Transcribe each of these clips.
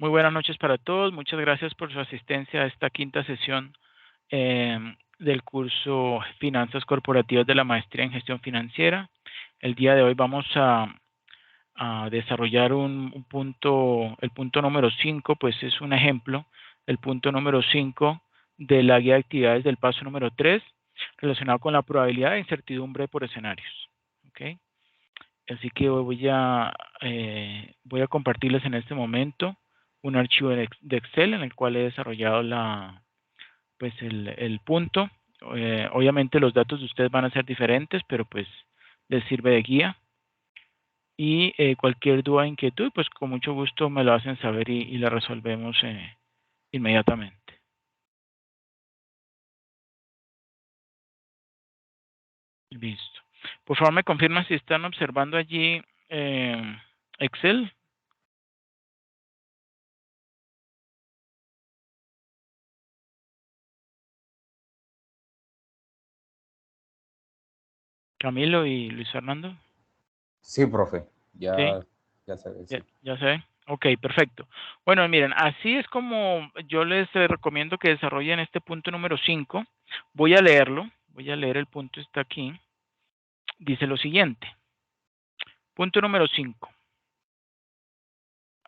Muy buenas noches para todos. Muchas gracias por su asistencia a esta quinta sesión del curso Finanzas Corporativas de la Maestría en Gestión Financiera. El día de hoy vamos a desarrollar un punto, el punto número 5, pues es un ejemplo, el punto número 5 de la guía de actividades del paso número 3, relacionado con la probabilidad de incertidumbre por escenarios. ¿Okay? Así que voy a compartirles en este momento un archivo de Excel en el cual he desarrollado el punto. Obviamente los datos de ustedes van a ser diferentes, pero pues les sirve de guía. Y cualquier duda o inquietud, pues con mucho gusto me lo hacen saber y la resolvemos inmediatamente. Listo. Por favor, me confirman si están observando allí Excel. Camilo y Luis Fernando. Sí, profe, Sí, ya se ve, ya, sí. ya sé. Ok, perfecto. Bueno, miren, así es como yo les recomiendo que desarrollen este punto número 5. Voy a leerlo. Voy a leer el punto, está aquí. Dice lo siguiente. Punto número 5.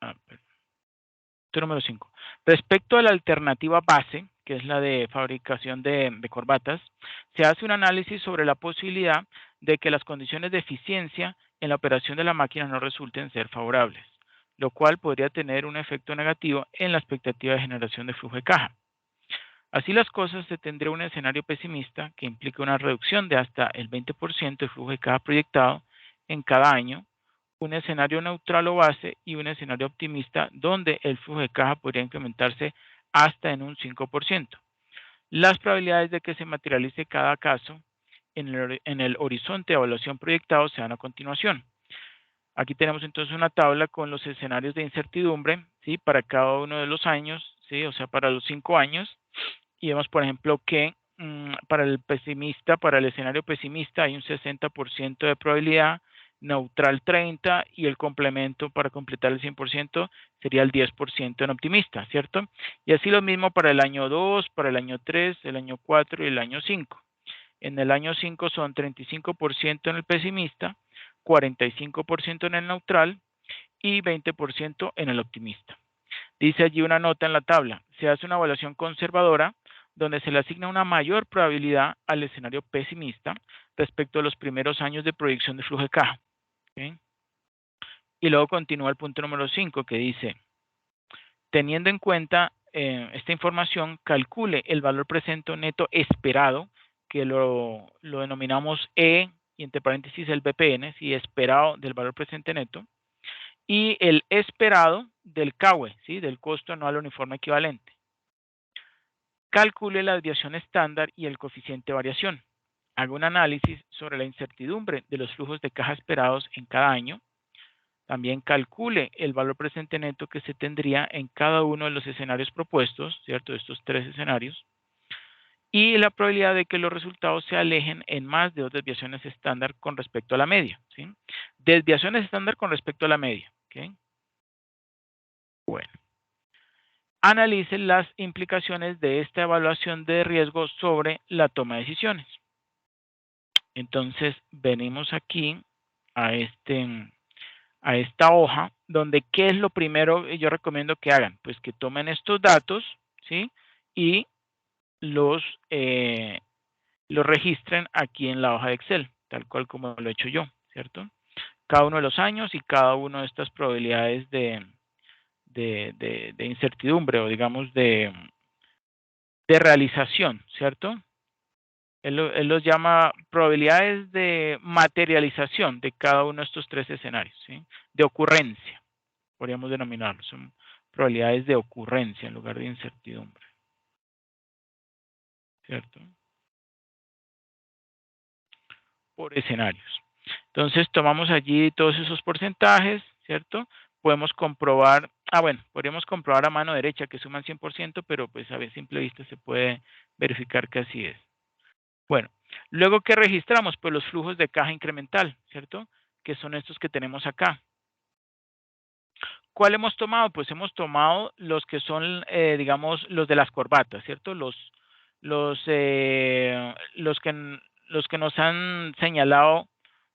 Punto número 5. Respecto a la alternativa base, que es la de fabricación de corbatas, se hace un análisis sobre la posibilidad de que las condiciones de eficiencia en la operación de la máquina no resulten ser favorables, lo cual podría tener un efecto negativo en la expectativa de generación de flujo de caja. Así las cosas, se tendría un escenario pesimista que implica una reducción de hasta el 20% de flujo de caja proyectado en cada año, un escenario neutral o base y un escenario optimista donde el flujo de caja podría incrementarse hasta en un 5%. Las probabilidades de que se materialice cada caso en el horizonte de evaluación proyectado se dan a continuación. Aquí tenemos entonces una tabla con los escenarios de incertidumbre, ¿sí? Para cada uno de los años, ¿sí? O sea, para los 5 años. Y vemos, por ejemplo, que para el pesimista, para el escenario pesimista hay un 60% de probabilidad, neutral 30% y el complemento para completar el 100% sería el 10% en optimista, ¿cierto? Y así lo mismo para el año 2, para el año 3, el año 4 y el año 5. En el año 5 son 35% en el pesimista, 45% en el neutral y 20% en el optimista. Dice allí una nota en la tabla. Se hace una evaluación conservadora donde se le asigna una mayor probabilidad al escenario pesimista respecto a los primeros años de proyección de flujo de caja. ¿Okay? Y luego continúa el punto número 5 que dice, teniendo en cuenta esta información, calcule el valor presente neto esperado, que lo denominamos E y entre paréntesis el BPN, si esperado del valor presente neto, y el esperado del CAUE, ¿sí? Del costo anual uniforme equivalente. Calcule la desviación estándar y el coeficiente de variación. Haga un análisis sobre la incertidumbre de los flujos de caja esperados en cada año. También calcule el valor presente neto que se tendría en cada uno de los escenarios propuestos, ¿cierto? Estos 3 escenarios. Y la probabilidad de que los resultados se alejen en más de 2 desviaciones estándar con respecto a la media, ¿sí? Desviaciones estándar con respecto a la media, ¿ok? Bueno. Analice las implicaciones de esta evaluación de riesgo sobre la toma de decisiones. Entonces, venimos aquí a, a esta hoja, donde ¿qué es lo primero que yo recomiendo que hagan? Pues que tomen estos datos, ¿sí? Y los, los registren aquí en la hoja de Excel, tal cual como lo he hecho yo, ¿cierto? Cada uno de los años y cada una de estas probabilidades de incertidumbre o digamos de realización, ¿cierto? Él los llama probabilidades de materialización de cada uno de estos 3 escenarios, ¿sí? De ocurrencia, podríamos denominarlo. Son probabilidades de ocurrencia en lugar de incertidumbre, ¿cierto? Por escenarios. Entonces, tomamos allí todos esos porcentajes, ¿cierto? Podemos comprobar, bueno, podríamos comprobar a mano derecha que suman 100%, pero pues a simple vista se puede verificar que así es. Bueno, luego, ¿qué registramos? Pues los flujos de caja incremental, ¿cierto? Que son estos que tenemos acá. ¿cuál hemos tomado? Pues hemos tomado los que son, digamos, los de las corbatas, ¿cierto? Los, los que nos han señalado,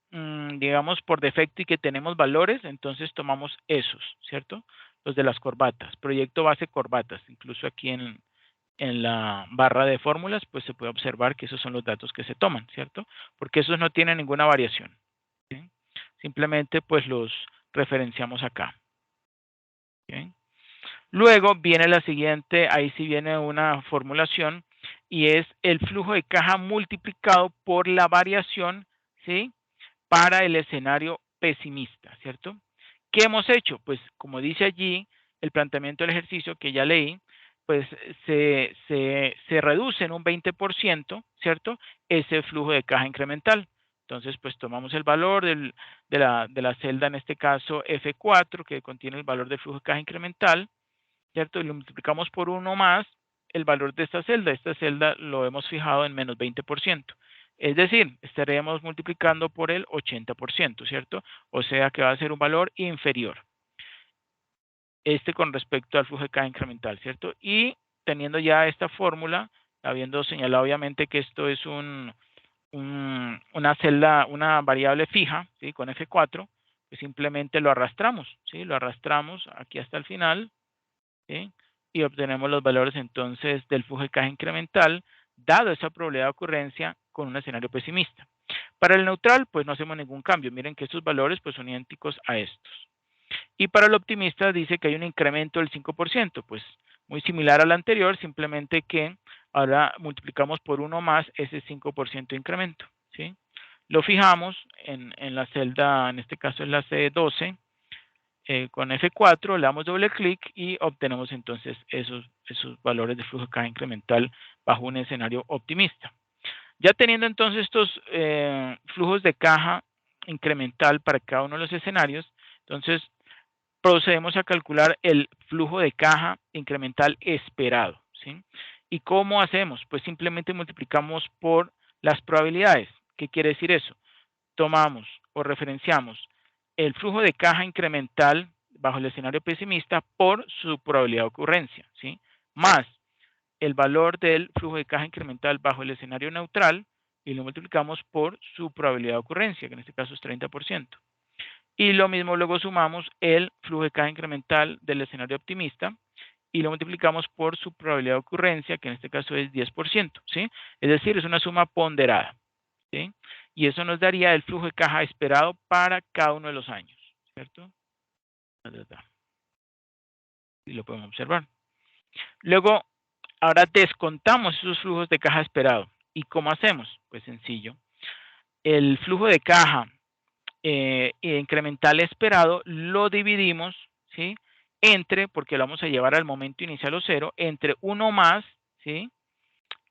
digamos, por defecto y que tenemos valores, entonces tomamos esos, ¿cierto? Los de las corbatas, proyecto base corbatas, incluso aquí en la barra de fórmulas, pues se puede observar que esos son los datos que se toman, ¿cierto? Porque esos no tienen ninguna variación, ¿sí? Simplemente pues los referenciamos acá, ¿sí? Luego viene la siguiente, ahí sí viene una formulación y es el flujo de caja multiplicado por la variación, ¿sí? Para el escenario pesimista, ¿cierto? ¿Qué hemos hecho? Pues como dice allí el planteamiento del ejercicio que ya leí, pues se reduce en un 20%, ¿cierto? Ese flujo de caja incremental. Entonces, pues tomamos el valor de la celda, en este caso F4, que contiene el valor del flujo de caja incremental, ¿cierto? Y lo multiplicamos por uno más el valor de esta celda. Esta celda lo hemos fijado en menos 20%. Es decir, estaremos multiplicando por el 80%, ¿cierto? O sea que va a ser un valor inferior. Este con respecto al flujo de caja incremental, ¿cierto? Y teniendo ya esta fórmula, habiendo señalado obviamente que esto es una celda, una variable fija, ¿sí? Con F4, pues simplemente lo arrastramos, ¿sí? Lo arrastramos aquí hasta el final, ¿sí? Y obtenemos los valores entonces del flujo de caja incremental, dado esa probabilidad de ocurrencia con un escenario pesimista. Para el neutral, pues no hacemos ningún cambio. Miren que estos valores pues son idénticos a estos. Y para el optimista dice que hay un incremento del 5%, pues muy similar al anterior, simplemente que ahora multiplicamos por uno más ese 5% de incremento, ¿sí? Lo fijamos en la celda, en este caso es la C12, con F4, le damos doble clic y obtenemos entonces esos valores de flujo de caja incremental bajo un escenario optimista. Ya teniendo entonces estos flujos de caja incremental para cada uno de los escenarios, entonces procedemos a calcular el flujo de caja incremental esperado, ¿sí? ¿Y cómo hacemos? Pues simplemente multiplicamos por las probabilidades. ¿Qué quiere decir eso? Tomamos o referenciamos el flujo de caja incremental bajo el escenario pesimista por su probabilidad de ocurrencia, ¿sí? Más el valor del flujo de caja incremental bajo el escenario neutral y lo multiplicamos por su probabilidad de ocurrencia, que en este caso es 30%. Y lo mismo luego sumamos el flujo de caja incremental del escenario optimista y lo multiplicamos por su probabilidad de ocurrencia, que en este caso es 10%, ¿sí? Es decir, es una suma ponderada, ¿sí? Y eso nos daría el flujo de caja esperado para cada uno de los años, ¿cierto? Y lo podemos observar. Luego, ahora descontamos esos flujos de caja esperado. ¿Y cómo hacemos? Pues sencillo. El flujo de caja incremental esperado lo dividimos, ¿sí? Entre, porque lo vamos a llevar al momento inicial o cero, entre uno más, ¿sí?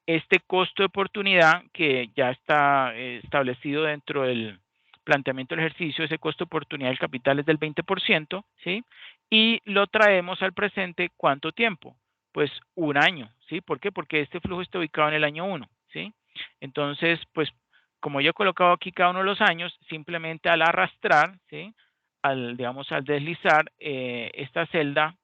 Este costo de oportunidad que ya está establecido dentro del planteamiento del ejercicio, ese costo de oportunidad del capital es del 20%, ¿sí? Y lo traemos al presente, ¿cuánto tiempo? Pues un año, ¿sí? ¿Por qué? Porque este flujo está ubicado en el año 1, ¿sí? Entonces, pues, como yo he colocado aquí cada uno de los años, simplemente al arrastrar, ¿sí? Digamos, al deslizar esta celda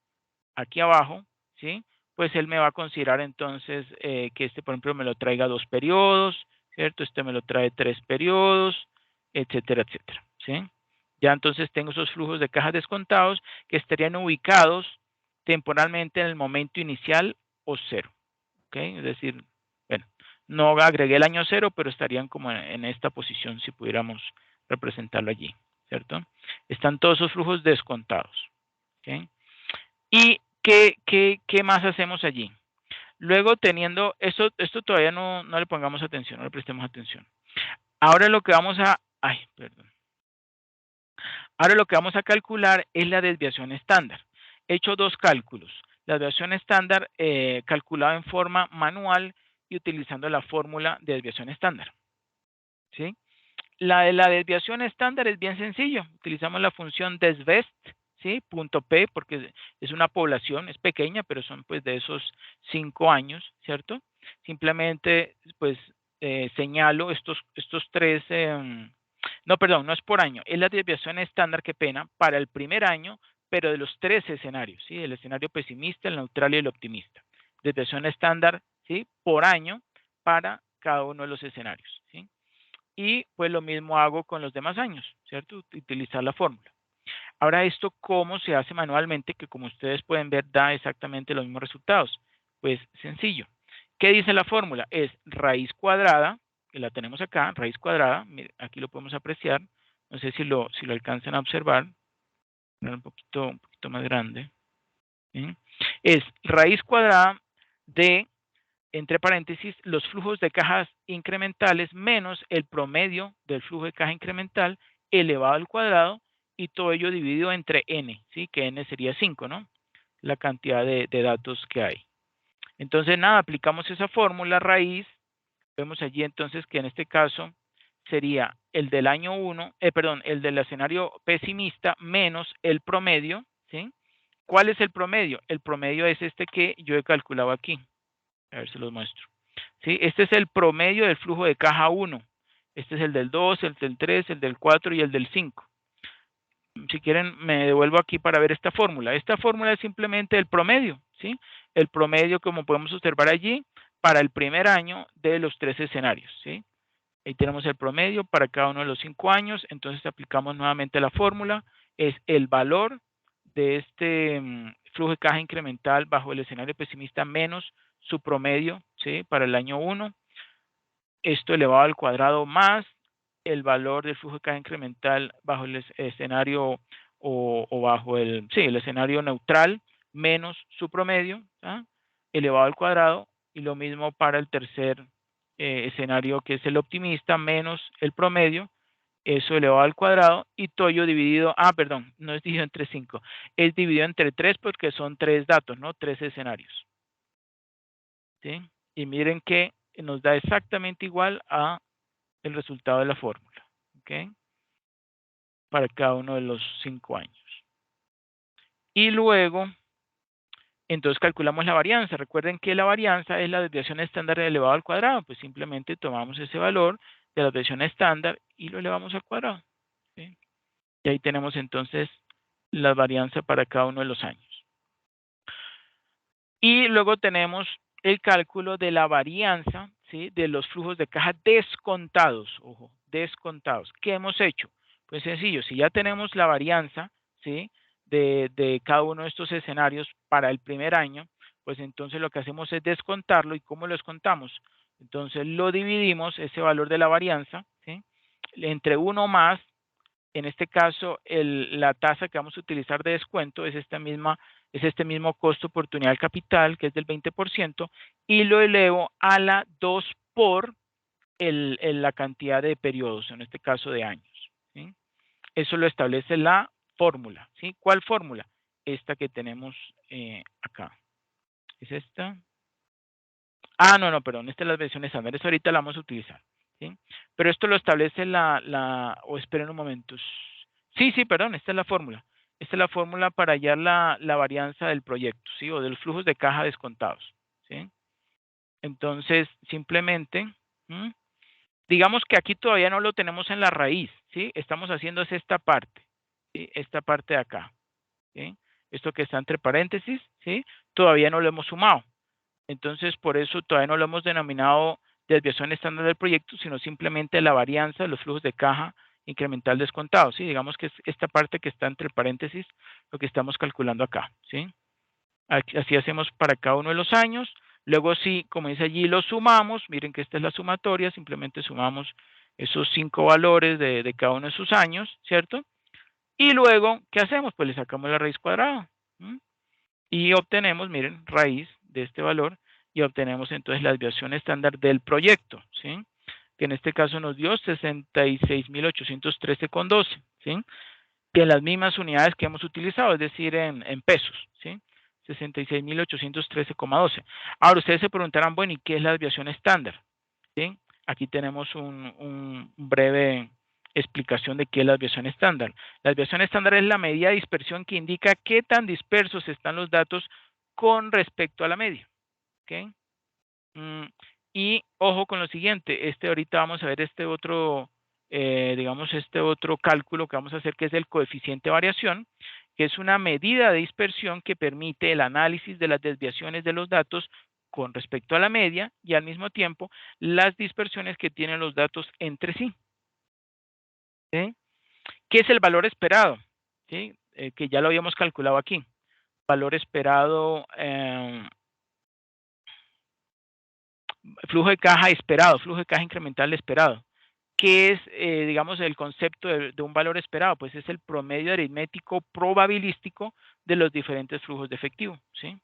aquí abajo, ¿sí? Pues él me va a considerar entonces que este, por ejemplo, me lo traiga 2 periodos, ¿cierto? Este me lo trae 3 periodos, etcétera, etcétera, ¿sí? Ya entonces tengo esos flujos de caja descontados que estarían ubicados temporalmente en el momento inicial o cero, ¿ok? Es decir, bueno, no agregué el año cero, pero estarían como en esta posición si pudiéramos representarlo allí, ¿cierto? Están todos esos flujos descontados, ¿ok? ¿Y qué más hacemos allí? Luego teniendo, esto todavía no le pongamos atención, no le prestemos atención. Ahora lo que vamos a, perdón. Ahora lo que vamos a calcular es la desviación estándar. He hecho dos cálculos. La desviación estándar calculada en forma manual y utilizando la fórmula de desviación estándar, ¿sí? La de la desviación estándar es bien sencillo. Utilizamos la función desvest, ¿sí? Punto P, porque es una población, es pequeña, pero son pues de esos 5 años, ¿cierto? Simplemente pues señalo estos tres, no, perdón, no es por año, es la desviación estándar, qué pena, para el primer año pero de los tres escenarios, ¿sí? El escenario pesimista, el neutral y el optimista. Desviación estándar, ¿sí? Por año para cada uno de los escenarios, ¿sí? Y pues lo mismo hago con los demás años, ¿cierto? Utilizar la fórmula. Ahora, ¿esto cómo se hace manualmente? Que como ustedes pueden ver, da exactamente los mismos resultados. Pues sencillo. ¿Qué dice la fórmula? Es raíz cuadrada, que la tenemos acá, raíz cuadrada, mire, aquí lo podemos apreciar. No sé si lo alcanzan a observar. Un poquito más grande. ¿Sí? Es raíz cuadrada de, entre paréntesis, los flujos de cajas incrementales menos el promedio del flujo de caja incremental elevado al cuadrado y todo ello dividido entre n, ¿sí? Que n sería 5, ¿no? La cantidad de datos que hay. Entonces, nada, aplicamos esa fórmula raíz. Vemos allí entonces que en este caso sería el del año 1, perdón, el del escenario pesimista menos el promedio, ¿sí? ¿Cuál es el promedio? El promedio es este que yo he calculado aquí. A ver, se los muestro. ¿Sí? Este es el promedio del flujo de caja 1. Este es el del 2, el del 3, el del 4 y el del 5. Si quieren, me devuelvo aquí para ver esta fórmula. Esta fórmula es simplemente el promedio, ¿sí? El promedio, como podemos observar allí, para el primer año de los tres escenarios, ¿sí? Ahí tenemos el promedio para cada uno de los 5 años. Entonces aplicamos nuevamente la fórmula. Es el valor de este flujo de caja incremental bajo el escenario pesimista menos su promedio, ¿sí? Para el año 1. Esto elevado al cuadrado más el valor del flujo de caja incremental bajo el escenario o bajo el escenario neutral menos su promedio, ¿ah? Elevado al cuadrado, y lo mismo para el tercer escenario, que es el optimista menos el promedio, eso elevado al cuadrado, y todo ello dividido, perdón, no es dividido entre 5, es dividido entre 3 porque son 3 datos, ¿no? 3 escenarios, ¿sí? Y miren que nos da exactamente igual a el resultado de la fórmula, ¿ok? Para cada uno de los 5 años. Y luego, entonces calculamos la varianza. Recuerden que la varianza es la desviación estándar elevado al cuadrado. Pues simplemente tomamos ese valor de la desviación estándar y lo elevamos al cuadrado, ¿sí? Y ahí tenemos entonces la varianza para cada uno de los años. Y luego tenemos el cálculo de la varianza, ¿sí? De los flujos de caja descontados. Ojo, descontados. ¿Qué hemos hecho? Pues sencillo, si ya tenemos la varianza, ¿sí? De cada uno de estos escenarios para el primer año, pues entonces lo que hacemos es descontarlo. ¿Y cómo lo descontamos? Entonces lo dividimos, ese valor de la varianza, ¿sí? Entre uno más, en este caso, la tasa que vamos a utilizar de descuento es este mismo costo oportunidad del capital, que es del 20%, y lo elevo a la 2 por la cantidad de periodos, en este caso de años, ¿sí? Eso lo establece la fórmula, ¿sí? ¿Cuál fórmula? Esta que tenemos acá. ¿Es esta? No, perdón, esta es la versión estándar, esta ahorita la vamos a utilizar, ¿sí? Pero esto lo establece esperen un momento. Sí, perdón, esta es la fórmula. Esta es la fórmula para hallar la varianza del proyecto, ¿sí? O de los flujos de caja descontados, ¿sí? Entonces, simplemente, digamos que aquí todavía no lo tenemos en la raíz, ¿sí? Estamos haciendo esta parte, ¿sí? Esta parte de acá, ¿sí? Esto que está entre paréntesis, ¿sí? Todavía no lo hemos sumado. Entonces, por eso todavía no lo hemos denominado desviación estándar del proyecto, sino simplemente la varianza de los flujos de caja incremental descontado, ¿sí? Digamos que es esta parte que está entre paréntesis, lo que estamos calculando acá, ¿sí? Así hacemos para cada uno de los años. Luego, sí, como dice allí, lo sumamos. Miren que esta es la sumatoria, simplemente sumamos esos 5 valores de cada uno de sus años, ¿cierto? Y luego, ¿qué hacemos? Pues le sacamos la raíz cuadrada. Y obtenemos, miren, raíz de este valor, y obtenemos entonces la desviación estándar del proyecto, ¿sí? Que en este caso nos dio 66.813,12, ¿sí? Que en las mismas unidades que hemos utilizado, es decir, en pesos, ¿sí? 66.813,12. Ahora ustedes se preguntarán, bueno, ¿y qué es la desviación estándar? ¿Sí? Aquí tenemos un breve explicación de qué es la desviación estándar. La desviación estándar es la medida de dispersión que indica qué tan dispersos están los datos con respecto a la media, ¿ok? Y ojo con lo siguiente, ahorita vamos a ver este otro cálculo que vamos a hacer, que es el coeficiente de variación. que es una medida de dispersión que permite el análisis de las desviaciones de los datos con respecto a la media y al mismo tiempo las dispersiones que tienen los datos entre sí. ¿Sí? ¿Qué es el valor esperado? ¿Sí? Que ya lo habíamos calculado aquí. Valor esperado, flujo de caja esperado, flujo de caja incremental esperado. ¿Qué es, digamos, el concepto de un valor esperado? Pues es el promedio aritmético probabilístico de los diferentes flujos de efectivo, ¿sí?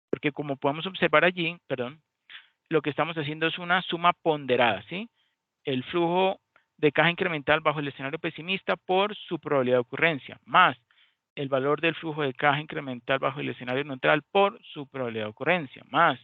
Porque como podemos observar allí, perdón, lo que estamos haciendo es una suma ponderada, ¿sí? El flujo de caja incremental bajo el escenario pesimista por su probabilidad de ocurrencia, más el valor del flujo de caja incremental bajo el escenario neutral por su probabilidad de ocurrencia, más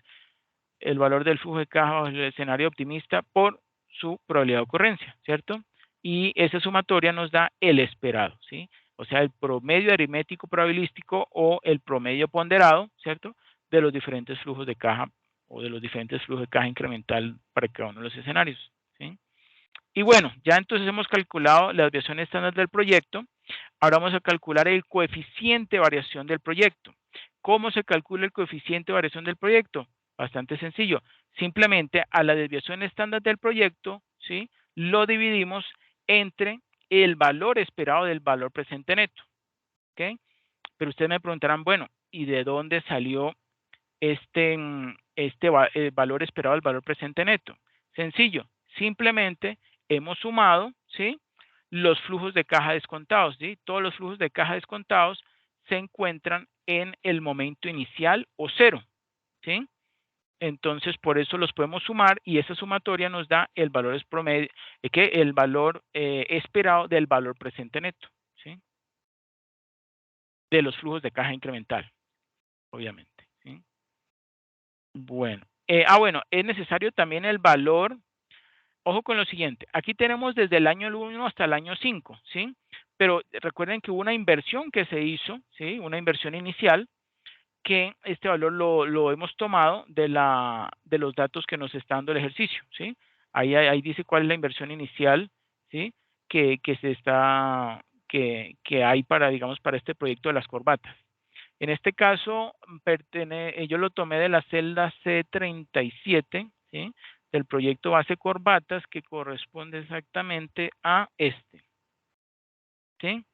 el valor del flujo de caja bajo el escenario optimista por su probabilidad de ocurrencia, ¿cierto? Y esa sumatoria nos da el esperado, ¿sí? O sea, el promedio aritmético probabilístico o el promedio ponderado, ¿cierto? De los diferentes flujos de caja o de los diferentes flujos de caja incremental para cada uno de los escenarios, ¿sí? Y bueno, ya entonces hemos calculado la desviación estándar del proyecto. Ahora vamos a calcular el coeficiente de variación del proyecto. ¿Cómo se calcula el coeficiente de variación del proyecto? Bastante sencillo. Simplemente a la desviación estándar del proyecto, ¿sí? Lo dividimos entre el valor esperado del valor presente neto. ¿Ok? Pero ustedes me preguntarán, bueno, ¿y de dónde salió valor esperado del valor presente neto? Sencillo, simplemente hemos sumado, ¿sí? Los flujos de caja descontados, ¿sí? Todos los flujos de caja descontados se encuentran en el momento inicial o cero, ¿sí? Entonces, por eso los podemos sumar y esa sumatoria nos da el valor promedio, el valor esperado del valor presente neto, ¿sí? De los flujos de caja incremental, obviamente, ¿sí? Bueno, bueno, es necesario también el valor. Ojo con lo siguiente, aquí tenemos desde el año 1 hasta el año 5, ¿sí? Pero recuerden que hubo una inversión que se hizo, ¿sí? Una inversión inicial, que este valor lo hemos tomado de los datos que nos está dando el ejercicio, ¿sí? Ahí dice cuál es la inversión inicial, ¿sí? Que se está, que hay para, digamos, para este proyecto de las corbatas. En este caso, yo lo tomé de la celda C37, ¿sí? Del proyecto base corbatas, que corresponde exactamente a este, ¿sí?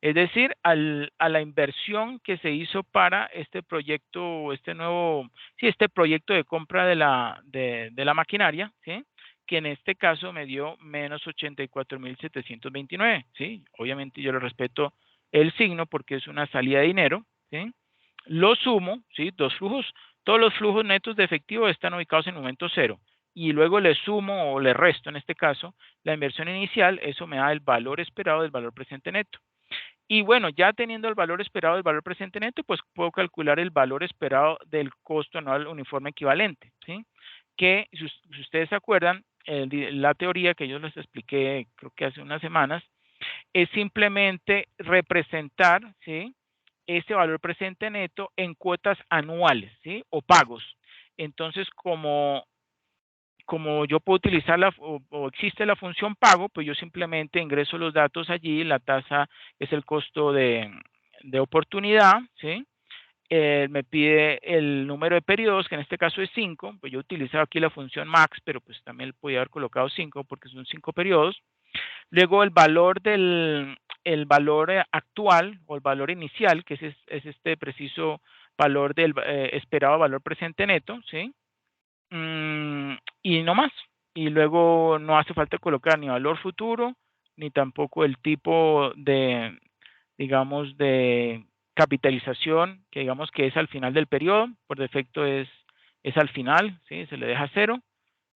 Es decir, a la inversión que se hizo para este proyecto, este proyecto de compra de la maquinaria, ¿sí? Que en este caso me dio menos 84.729, ¿sí? Obviamente yo le respeto el signo porque es una salida de dinero, ¿sí? Lo sumo, ¿sí? Dos flujos, todos los flujos netos de efectivo están ubicados en el momento cero. Y luego le sumo o le resto, en este caso, la inversión inicial, eso me da el valor esperado del valor presente neto. Y bueno, ya teniendo el valor esperado del valor presente neto, pues puedo calcular el valor esperado del costo anual uniforme equivalente, ¿sí? Que si ustedes se acuerdan, la teoría que yo les expliqué, creo que hace unas semanas, es simplemente representar, ¿sí? Ese valor presente neto en cuotas anuales, ¿sí? O pagos. Entonces, como yo puedo utilizar o existe la función pago, pues yo simplemente ingreso los datos allí, la tasa es el costo de oportunidad, ¿sí? Me pide el número de periodos, que en este caso es 5, pues yo he utilizado aquí la función max, pero pues también le podía haber colocado 5 porque son 5 periodos. Luego el valor actual o el valor inicial, que es este preciso valor del esperado valor presente neto, ¿sí? Y no más. Y luego no hace falta colocar ni valor futuro, ni tampoco el tipo de, digamos, de capitalización, que digamos que es al final del periodo, por defecto es al final, ¿sí? Se le deja cero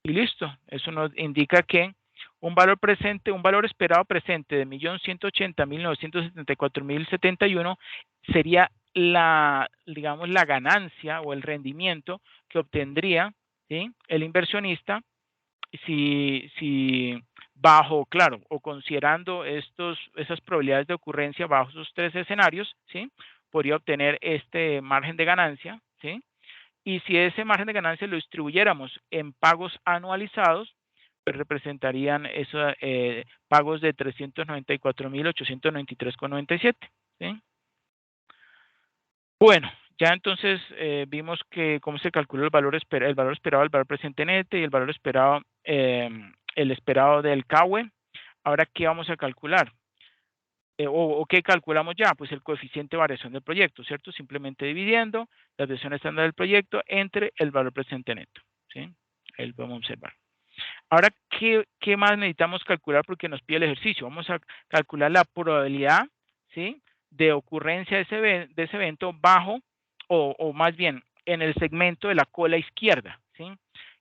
y listo. Eso nos indica que un valor presente, un valor esperado presente de 1.180.974.071 sería digamos, la ganancia o el rendimiento que obtendría, ¿sí? El inversionista si bajo, claro, o considerando esas probabilidades de ocurrencia bajo esos tres escenarios, ¿sí? Podría obtener este margen de ganancia, ¿sí? Y si ese margen de ganancia lo distribuyéramos en pagos anualizados, pues representarían esos pagos de 394.893,97, ¿sí? Bueno, ya entonces vimos que cómo se calcula el valor esperado del valor presente neto y el valor esperado, el esperado del CAUE. Ahora, ¿qué vamos a calcular? O qué calculamos ya, pues el coeficiente de variación del proyecto, ¿cierto? Simplemente dividiendo la desviación estándar del proyecto entre el valor presente neto, ¿sí? Ahí lo podemos observar. Ahora, ¿qué más necesitamos calcular? Porque nos pide el ejercicio. Vamos a calcular la probabilidad, ¿sí? De ocurrencia de ese evento bajo, o más bien, en el segmento de la cola izquierda, ¿sí?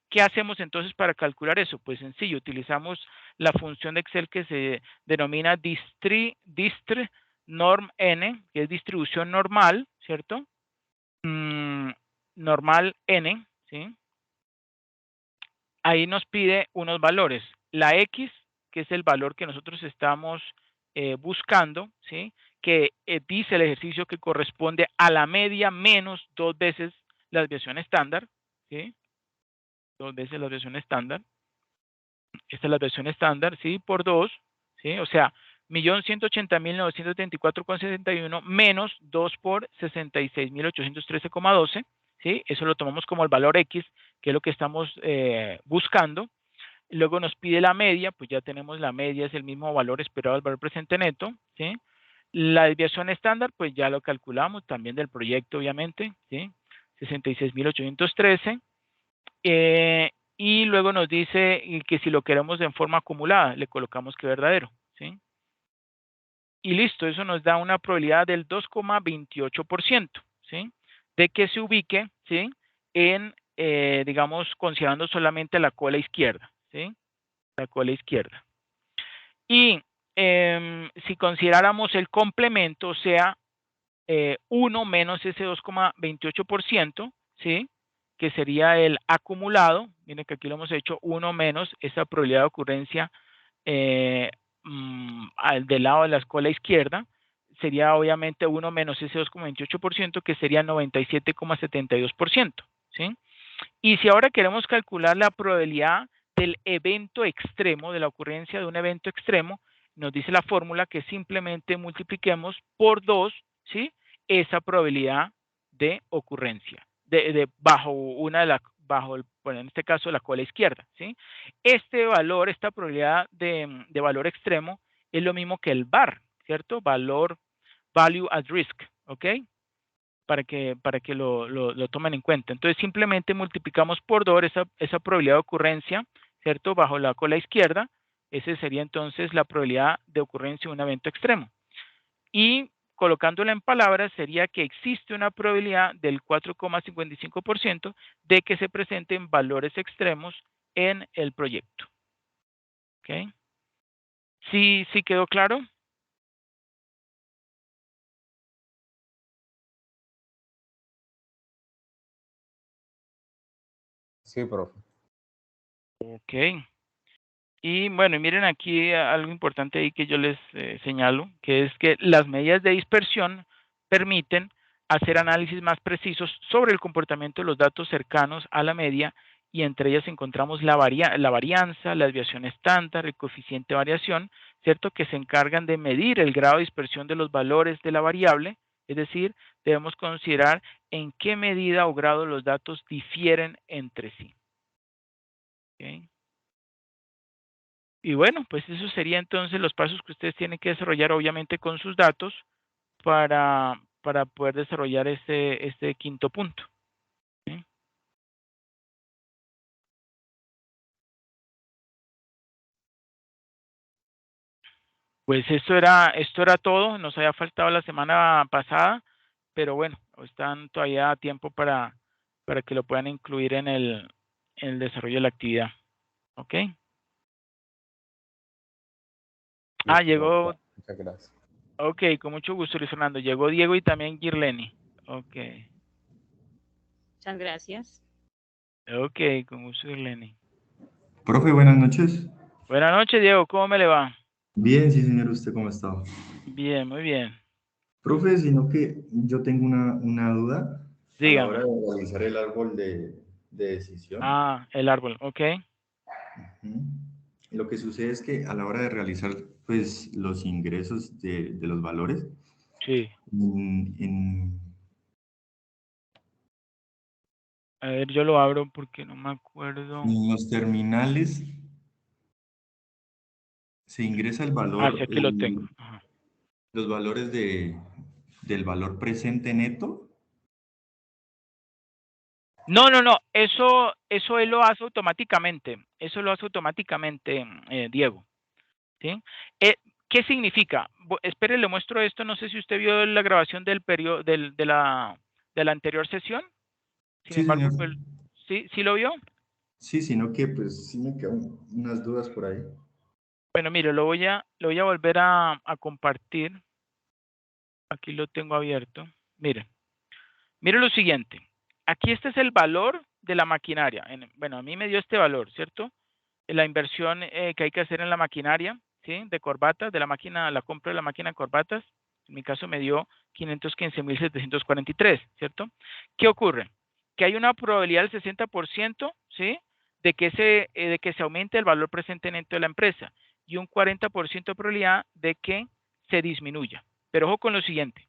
¿Qué hacemos entonces para calcular eso? Pues sencillo, utilizamos la función de Excel que se denomina norm n, que es distribución normal, ¿cierto? Normal n, ¿sí? Ahí nos pide unos valores. La X, que es el valor que nosotros estamos buscando, ¿sí? Que dice el ejercicio que corresponde a la media menos 2 veces la desviación estándar, ¿sí? 2 veces la desviación estándar. Esta es la desviación estándar, ¿sí? Por 2, ¿sí? O sea, 1.180.934,71 menos 2 por 66.813,12, ¿sí? Eso lo tomamos como el valor X, que es lo que estamos buscando. Luego nos pide la media, pues ya tenemos la media, es el mismo valor esperado del valor presente neto, ¿sí? La desviación estándar, pues ya lo calculamos también del proyecto, obviamente, ¿sí? 66.813. Y luego nos dice que si lo queremos en forma acumulada, le colocamos que verdadero, ¿sí? Y listo, eso nos da una probabilidad del 2,28%, ¿sí? De que se ubique, ¿sí? En, digamos, considerando solamente la cola izquierda, ¿sí? La cola izquierda. Y si consideráramos el complemento, o sea, 1 menos ese 2,28%, ¿sí? Que sería el acumulado, miren que aquí lo hemos hecho, 1 menos esa probabilidad de ocurrencia del lado de la escuela izquierda, sería obviamente 1 menos ese 2,28%, que sería 97,72%, ¿sí? Y si ahora queremos calcular la probabilidad del evento extremo, de la ocurrencia de un evento extremo, nos dice la fórmula que simplemente multipliquemos por 2, ¿sí? Esa probabilidad de ocurrencia, bajo una de las, bueno, en este caso la cola izquierda, ¿sí? Este valor, esta probabilidad de valor extremo es lo mismo que el VAR, ¿cierto? Value at risk, ¿ok? Para que lo tomen en cuenta. Entonces, simplemente multiplicamos por 2 esa probabilidad de ocurrencia, ¿cierto? Bajo la cola izquierda. Esa sería entonces la probabilidad de ocurrencia de un evento extremo. Y colocándola en palabras, sería que existe una probabilidad del 4,55% de que se presenten valores extremos en el proyecto. ¿Ok? ¿Sí quedó claro? Sí, profe. Ok. Y bueno, miren aquí algo importante ahí que yo les señalo, que es que las medidas de dispersión permiten hacer análisis más precisos sobre el comportamiento de los datos cercanos a la media, y entre ellas encontramos la varianza, la desviación estándar, el coeficiente de variación, ¿cierto? Que se encargan de medir el grado de dispersión de los valores de la variable, es decir, debemos considerar en qué medida o grado los datos difieren entre sí. ¿Okay? Y bueno, pues eso sería entonces los pasos que ustedes tienen que desarrollar, obviamente con sus datos, para poder desarrollar este quinto punto. ¿Sí? Pues esto era todo, nos había faltado la semana pasada, pero bueno, están todavía a tiempo para que lo puedan incluir en el desarrollo de la actividad. ¿Ok? Ah, Listo, profe. llegó, Muchas gracias. ok, con mucho gusto, Luis Fernando. Llegó Diego y también Girleni. Ok, Muchas gracias. ok, con gusto, Girleni. Profe, buenas noches. Buenas noches, Diego, ¿cómo me le va? Bien, sí, señor, ¿usted cómo está? Bien, muy bien. Profe, sino que yo tengo una duda a la hora Dígame. de realizar el árbol de decisión. Ah, el árbol, ok. Ujú. Lo que sucede es que a la hora de realizar pues, los ingresos de los valores, Sí, en, en- A ver, yo lo abro porque no me acuerdo. En los terminales se ingresa el Ah, valor, sí, aquí lo tengo. Ajá. los valores del valor presente neto. No, eso él lo hace automáticamente. Eso lo hace automáticamente, Diego. ¿Sí? ¿Qué significa? Espere, le muestro esto. No sé si usted vio la grabación del periodo de la anterior sesión. Sin Sí, embargo, señor. pues, ¿sí lo vio? Sí, sino que pues sí me quedan unas dudas por ahí. Bueno, mire, lo voy a volver a compartir. Aquí lo tengo abierto. Mire lo siguiente. Aquí este es el valor de la maquinaria. Bueno, a mí me dio este valor, ¿cierto? La inversión que hay que hacer en la maquinaria, ¿sí? De corbatas, de la máquina, la compra de la máquina de corbatas. En mi caso me dio 515,743, ¿cierto? ¿Qué ocurre? Que hay una probabilidad del 60%, ¿sí? De que se aumente el valor presente neto de la empresa y un 40% de probabilidad de que se disminuya. Pero ojo con lo siguiente.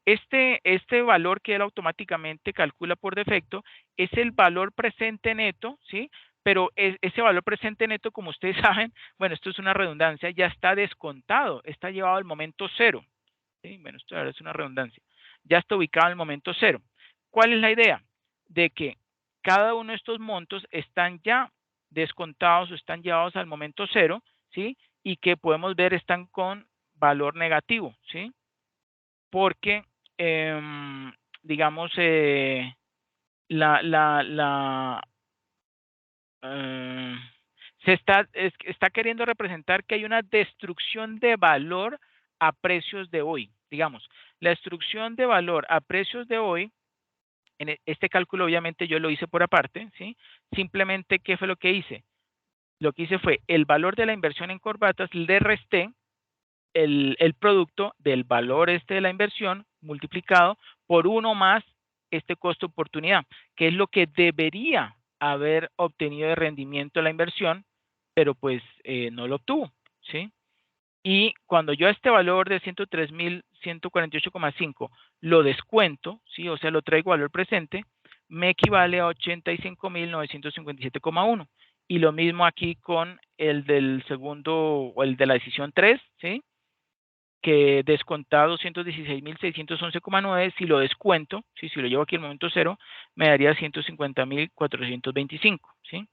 Este valor que él automáticamente calcula por defecto es el valor presente neto, ¿sí? Pero ese valor presente neto, como ustedes saben, bueno, esto es una redundancia, ya está descontado, está llevado al momento cero. ¿Sí? Bueno, esto es una redundancia. Ya está ubicado al momento cero. ¿Cuál es la idea? De que cada uno de estos montos están ya descontados o están llevados al momento cero, ¿sí? Y que podemos ver están con valor negativo, ¿sí? Porque, digamos, la eh, está queriendo representar que hay una destrucción de valor a precios de hoy. Digamos, la destrucción de valor a precios de hoy, en este cálculo obviamente yo lo hice por aparte, ¿sí? Simplemente, ¿qué fue lo que hice? Lo que hice fue el valor de la inversión en corbatas, le resté el producto del valor de la inversión multiplicado por uno más este costo oportunidad, que es lo que debería haber obtenido de rendimiento la inversión, pero pues no lo obtuvo, ¿sí? Y cuando yo a este valor de 103,148,5 lo descuento, ¿sí? O sea, lo traigo valor presente, me equivale a 85,957,1. Y lo mismo aquí con el del segundo o el de la decisión 3, ¿sí? Que descontado 216,611,9, si lo descuento, ¿sí? Si lo llevo aquí al momento cero, me daría 150,425, ¿sí?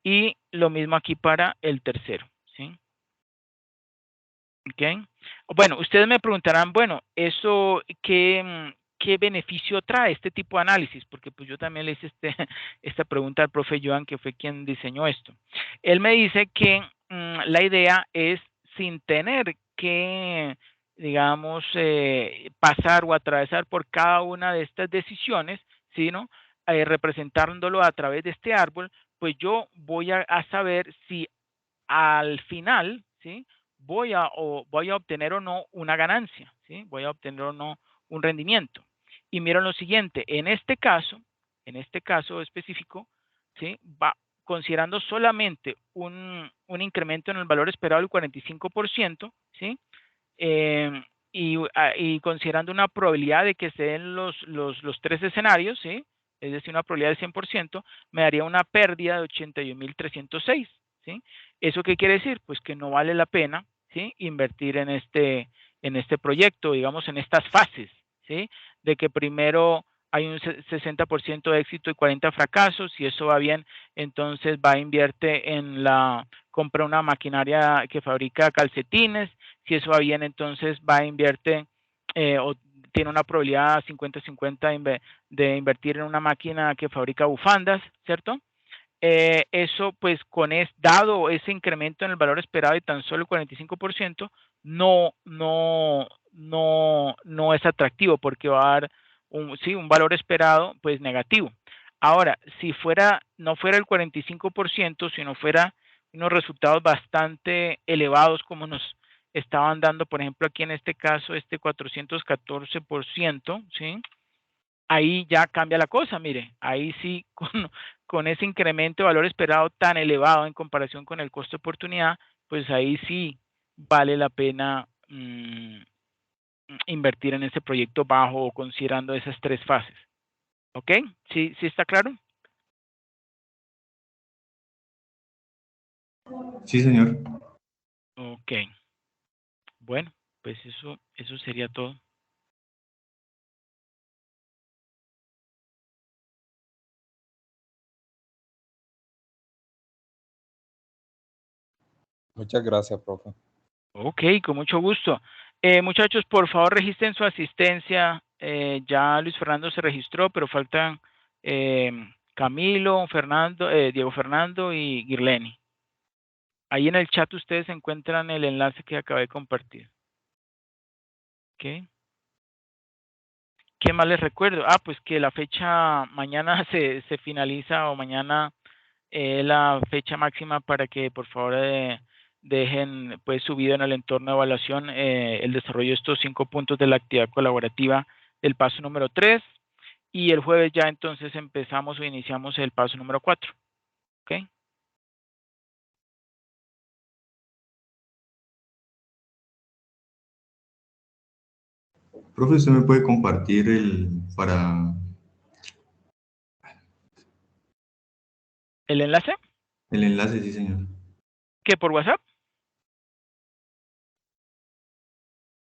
Y lo mismo aquí para el tercero, ¿sí? ¿Ok? Bueno, ustedes me preguntarán, bueno, ¿eso qué beneficio trae este tipo de análisis? Porque pues yo también le hice esta pregunta al profe Joan, que fue quien diseñó esto. Él me dice que la idea es, sin tener que, digamos, pasar o atravesar por cada una de estas decisiones, sino representándolo a través de este árbol, pues yo voy a saber si al final, ¿sí? Voy a obtener o no una ganancia, ¿sí? Voy a obtener o no un rendimiento. Y miren lo siguiente, en este caso específico, ¿sí? Va considerando solamente un incremento en el valor esperado del 45%, ¿sí? Eh, y considerando una probabilidad de que se den los tres escenarios, ¿sí? Es decir, una probabilidad del 100%, me daría una pérdida de 81,306, ¿sí? ¿Eso qué quiere decir? Pues que no vale la pena, ¿sí? Invertir en este proyecto, digamos, en estas fases, ¿sí? De que primero hay un 60% de éxito y 40 fracasos. Si eso va bien, entonces va a invierte en compra una maquinaria que fabrica calcetines. Si eso va bien, entonces va a invierte o tiene una probabilidad 50-50 de invertir en una máquina que fabrica bufandas, ¿cierto? Eso, pues, dado ese incremento en el valor esperado de tan solo el 45%, no es atractivo porque va a dar un valor esperado, pues, negativo. Ahora, si no fuera el 45%, sino fuera unos resultados bastante elevados como nos estaban dando, por ejemplo, aquí en este caso, 414%, ¿sí? Ahí ya cambia la cosa, mire, ahí sí, con ese incremento de valor esperado tan elevado en comparación con el costo de oportunidad, pues ahí sí vale la pena invertir en ese proyecto bajo o considerando esas tres fases. ¿Ok? ¿Sí está claro? Sí, señor. Ok. Bueno, pues eso sería todo. Muchas gracias, profe. Ok, con mucho gusto. Muchachos, por favor, registren su asistencia. Ya Luis Fernando se registró, pero faltan Camilo, Fernando, Diego Fernando y Girleni. Ahí en el chat ustedes encuentran el enlace que acabé de compartir. Ok. ¿Qué más les recuerdo? Ah, pues que la fecha mañana se finaliza o mañana la fecha máxima para que por favor dejen pues subido en el entorno de evaluación el desarrollo de estos 5 puntos de la actividad colaborativa del paso número 3 y el jueves ya entonces empezamos o iniciamos el paso número 4. ¿Ok? Profe, ¿usted me puede compartir ¿El enlace? el enlace? Sí, señor. ¿Qué por WhatsApp?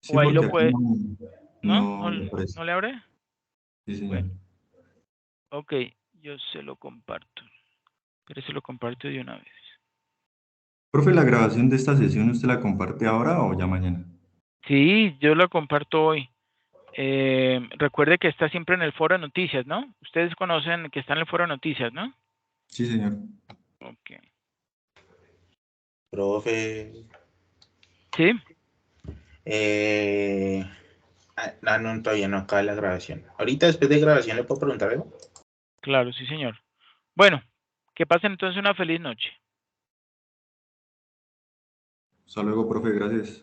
Sí, ¿O ahí lo porque aquí puede? ¿No? no me aparece. ¿No le abre? Sí, señor. Bueno, ok, yo se lo comparto. Pero se lo comparto de una vez. Profe, ¿la grabación de esta sesión usted la comparte ahora o ya mañana? Sí, yo lo comparto hoy. Recuerde que está siempre en el foro de noticias, ¿no? Ustedes conocen que está en el foro de noticias, ¿no? Sí, señor. Ok. Profe, Sí, no, todavía no acaba la grabación. Ahorita después de grabación le puedo preguntar algo. claro, sí, señor. Bueno, que pasen entonces una feliz noche. Hasta luego, profe, gracias.